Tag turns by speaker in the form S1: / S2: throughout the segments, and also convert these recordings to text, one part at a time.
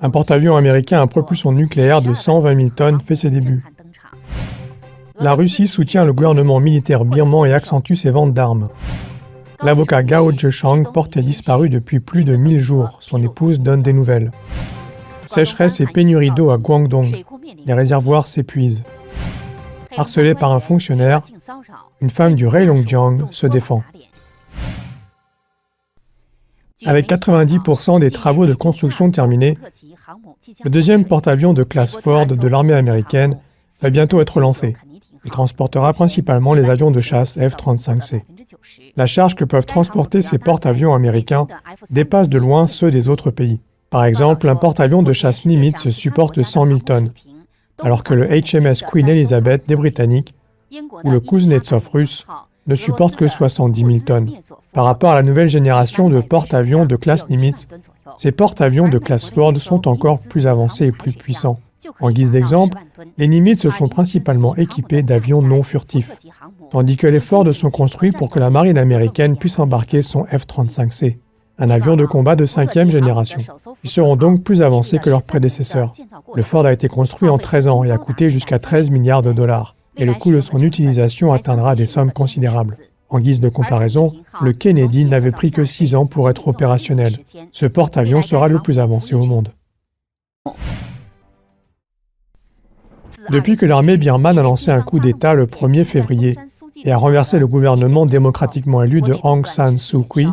S1: Un porte-avions américain à propulsion nucléaire de 120 000 tonnes fait ses débuts. La Russie soutient le gouvernement militaire birman et accentue ses ventes d'armes. L'avocat Gao Zheshang, porté disparu depuis plus de 1000 jours. Son épouse donne des nouvelles. Sécheresse et pénurie d'eau à Guangdong. Les réservoirs s'épuisent. Harcelée par un fonctionnaire, une femme du Heilongjiang se défend. Avec 90% des travaux de construction terminés, le deuxième porte-avions de classe Ford de l'armée américaine va bientôt être lancé. Il transportera principalement les avions de chasse F-35C. La charge que peuvent transporter ces porte-avions américains dépasse de loin ceux des autres pays. Par exemple, un porte-avions de chasse Nimitz supporte 100 000 tonnes, alors que le HMS Queen Elizabeth des Britanniques ou le Kuznetsov russe ne supporte que 70 000 tonnes. Par rapport à la nouvelle génération de porte-avions de classe Nimitz, ces porte-avions de classe Ford sont encore plus avancés et plus puissants. En guise d'exemple, les Nimitz sont principalement équipés d'avions non furtifs, tandis que les Ford sont construits pour que la marine américaine puisse embarquer son F-35C, un avion de combat de 5e génération. Ils seront donc plus avancés que leurs prédécesseurs. Le Ford a été construit en 13 ans et a coûté jusqu'à 13 milliards de dollars, et le coût de son utilisation atteindra des sommes considérables. En guise de comparaison, le Kennedy n'avait pris que 6 ans pour être opérationnel. Ce porte-avions sera le plus avancé au monde. Depuis que l'armée birmane a lancé un coup d'État le 1er février et a renversé le gouvernement démocratiquement élu de Aung San Suu Kyi,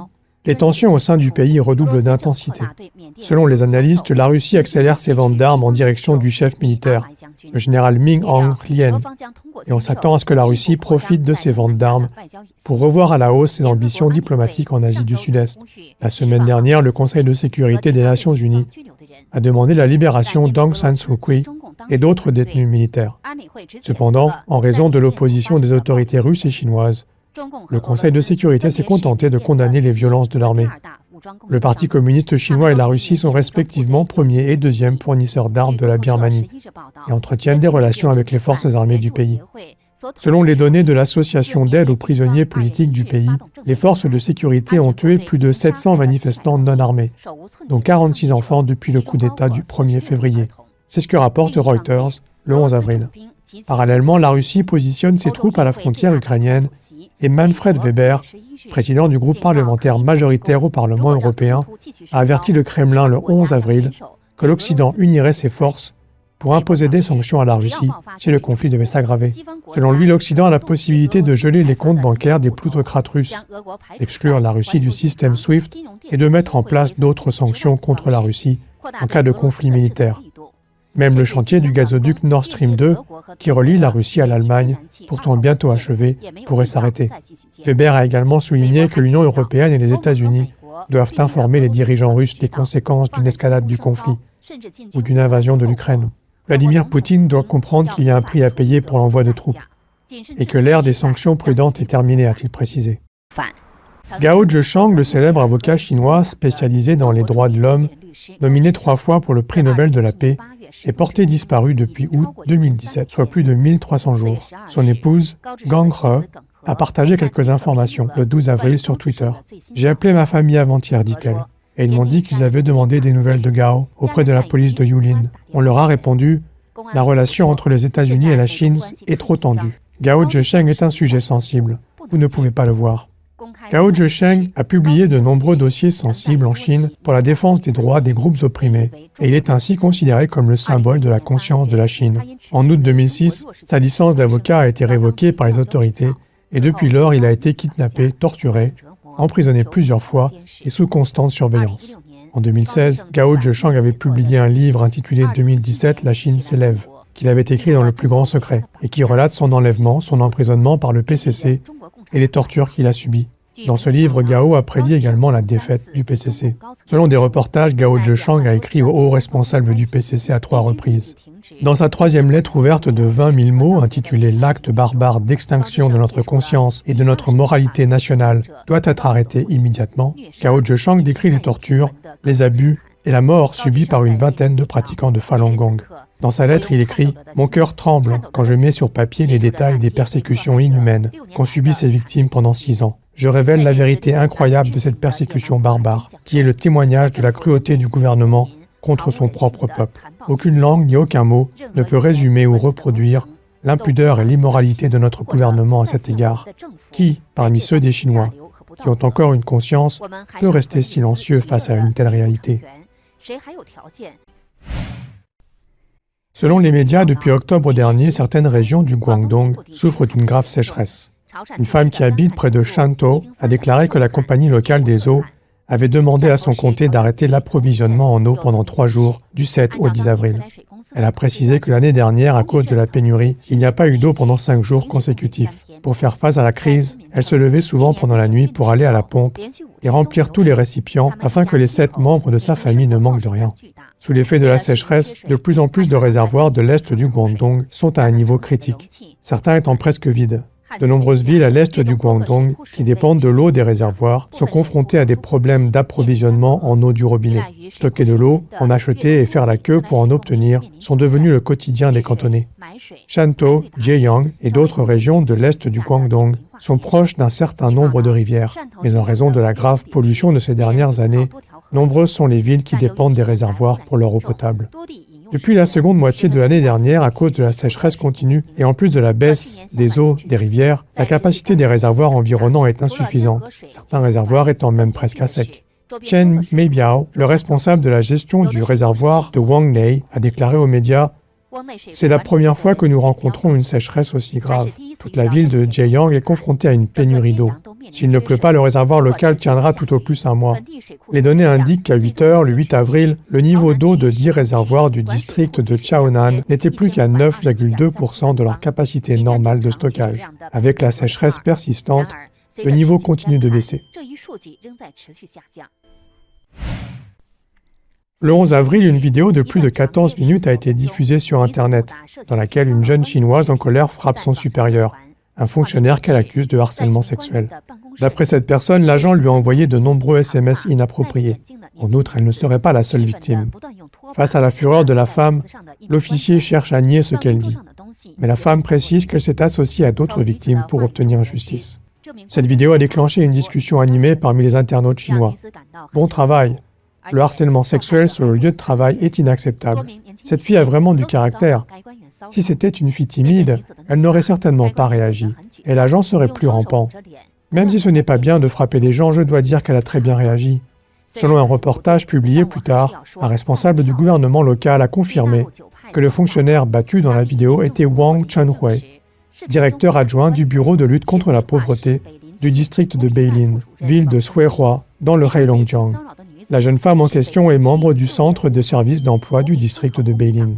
S1: les tensions au sein du pays redoublent d'intensité. Selon les analystes, la Russie accélère ses ventes d'armes en direction du chef militaire, le général Min Aung Hlaing, et on s'attend à ce que la Russie profite de ces ventes d'armes pour revoir à la hausse ses ambitions diplomatiques en Asie du Sud-Est. La semaine dernière, le Conseil de sécurité des Nations Unies a demandé la libération d'Aung San Suu Kyi et d'autres détenus militaires. Cependant, en raison de l'opposition des autorités russes et chinoises, le Conseil de sécurité s'est contenté de condamner les violences de l'armée. Le Parti communiste chinois et la Russie sont respectivement premier et deuxième fournisseurs d'armes de la Birmanie et entretiennent des relations avec les forces armées du pays. Selon les données de l'Association d'aide aux prisonniers politiques du pays, les forces de sécurité ont tué plus de 700 manifestants non armés, dont 46 enfants depuis le coup d'État du 1er février. C'est ce que rapporte Reuters le 11 avril. Parallèlement, la Russie positionne ses troupes à la frontière ukrainienne et Manfred Weber, président du groupe parlementaire majoritaire au Parlement européen, a averti le Kremlin le 11 avril que l'Occident unirait ses forces pour imposer des sanctions à la Russie si le conflit devait s'aggraver. Selon lui, l'Occident a la possibilité de geler les comptes bancaires des plutocrates russes, d'exclure la Russie du système SWIFT et de mettre en place d'autres sanctions contre la Russie en cas de conflit militaire. Même le chantier du gazoduc Nord Stream 2, qui relie la Russie à l'Allemagne, pourtant bientôt achevé, pourrait s'arrêter. Weber a également souligné que l'Union européenne et les États-Unis doivent informer les dirigeants russes des conséquences d'une escalade du conflit ou d'une invasion de l'Ukraine. Vladimir Poutine doit comprendre qu'il y a un prix à payer pour l'envoi de troupes et que l'ère des sanctions prudentes est terminée, a-t-il précisé. Gao Zheshang, le célèbre avocat chinois spécialisé dans les droits de l'homme, nominé 3 fois pour le prix Nobel de la paix, est porté disparu depuis août 2017, soit plus de 1300 jours. Son épouse, Gang He, a partagé quelques informations le 12 avril sur Twitter. « J'ai appelé ma famille avant-hier, dit-elle, et ils m'ont dit qu'ils avaient demandé des nouvelles de Gao auprès de la police de Yulin. On leur a répondu « La relation entre les États-Unis et la Chine est trop tendue. Gao Zheshang est un sujet sensible. Vous ne pouvez pas le voir. » Gao Zheshang a publié de nombreux dossiers sensibles en Chine pour la défense des droits des groupes opprimés, et il est ainsi considéré comme le symbole de la conscience de la Chine. En août 2006, sa licence d'avocat a été révoquée par les autorités, et depuis lors, il a été kidnappé, torturé, emprisonné plusieurs fois et sous constante surveillance. En 2016, Gao Zheshang avait publié un livre intitulé « 2017, la Chine s'élève », qu'il avait écrit dans le plus grand secret, et qui relate son enlèvement, son emprisonnement par le PCC et les tortures qu'il a subies. Dans ce livre, Gao a prédit également la défaite du PCC. Selon des reportages, Gao Zheshang a écrit aux hauts responsables du PCC à 3 reprises. Dans sa 3e lettre ouverte de 20 000 mots, intitulée « L'acte barbare d'extinction de notre conscience et de notre moralité nationale doit être arrêté immédiatement », Gao Zheshang décrit les tortures, les abus et la mort subie par une vingtaine de pratiquants de Falun Gong. Dans sa lettre, il écrit « Mon cœur tremble quand je mets sur papier les détails des persécutions inhumaines qu'ont subies ces victimes pendant 6 ans. Je révèle la vérité incroyable de cette persécution barbare, qui est le témoignage de la cruauté du gouvernement contre son propre peuple. Aucune langue ni aucun mot ne peut résumer ou reproduire l'impudeur et l'immoralité de notre gouvernement à cet égard. Qui, parmi ceux des Chinois, qui ont encore une conscience, peut rester silencieux face à une telle réalité? Selon les médias, depuis octobre dernier, certaines régions du Guangdong souffrent d'une grave sécheresse. Une femme qui habite près de Shantou a déclaré que la compagnie locale des eaux avait demandé à son comté d'arrêter l'approvisionnement en eau pendant 3 jours, du 7 au 10 avril. Elle a précisé que l'année dernière, à cause de la pénurie, il n'y a pas eu d'eau pendant 5 jours consécutifs. Pour faire face à la crise, elle se levait souvent pendant la nuit pour aller à la pompe et remplir tous les récipients afin que les 7 membres de sa famille ne manquent de rien. Sous l'effet de la sécheresse, de plus en plus de réservoirs de l'est du Guangdong sont à un niveau critique, certains étant presque vides. De nombreuses villes à l'est du Guangdong, qui dépendent de l'eau des réservoirs, sont confrontées à des problèmes d'approvisionnement en eau du robinet. Stocker de l'eau, en acheter et faire la queue pour en obtenir sont devenus le quotidien des cantonais. Shantou, Zhejiang et d'autres régions de l'est du Guangdong sont proches d'un certain nombre de rivières, mais en raison de la grave pollution de ces dernières années, nombreuses sont les villes qui dépendent des réservoirs pour leur eau potable. Depuis la seconde moitié de l'année dernière, à cause de la sécheresse continue et en plus de la baisse des eaux des rivières, la capacité des réservoirs environnants est insuffisante, certains réservoirs étant même presque à sec. Chen Meibiao, le responsable de la gestion du réservoir de Wangnei, a déclaré aux médias « C'est la première fois que nous rencontrons une sécheresse aussi grave. Toute la ville de Zhejiang est confrontée à une pénurie d'eau. S'il ne pleut pas, le réservoir local tiendra tout au plus un mois. Les données indiquent qu'à 8 heures, le 8 avril, le niveau d'eau de 10 réservoirs du district de Chaonan n'était plus qu'à 9,2% de leur capacité normale de stockage. Avec la sécheresse persistante, le niveau continue de baisser. Le 11 avril, une vidéo de plus de 14 minutes a été diffusée sur Internet, dans laquelle une jeune Chinoise en colère frappe son supérieur, un fonctionnaire qu'elle accuse de harcèlement sexuel. D'après cette personne, l'agent lui a envoyé de nombreux SMS inappropriés. En outre, elle ne serait pas la seule victime. Face à la fureur de la femme, l'officier cherche à nier ce qu'elle dit. Mais la femme précise qu'elle s'est associée à d'autres victimes pour obtenir justice. Cette vidéo a déclenché une discussion animée parmi les internautes chinois. Bon travail! Le harcèlement sexuel sur le lieu de travail est inacceptable. Cette fille a vraiment du caractère. Si c'était une fille timide, elle n'aurait certainement pas réagi, et l'agent serait plus rampant. Même si ce n'est pas bien de frapper les gens, je dois dire qu'elle a très bien réagi. Selon un reportage publié plus tard, un responsable du gouvernement local a confirmé que le fonctionnaire battu dans la vidéo était Wang Chunhui, directeur adjoint du bureau de lutte contre la pauvreté du district de Beilin, ville de Suihua, dans le Heilongjiang. La jeune femme en question est membre du centre de services d'emploi du district de Beilin.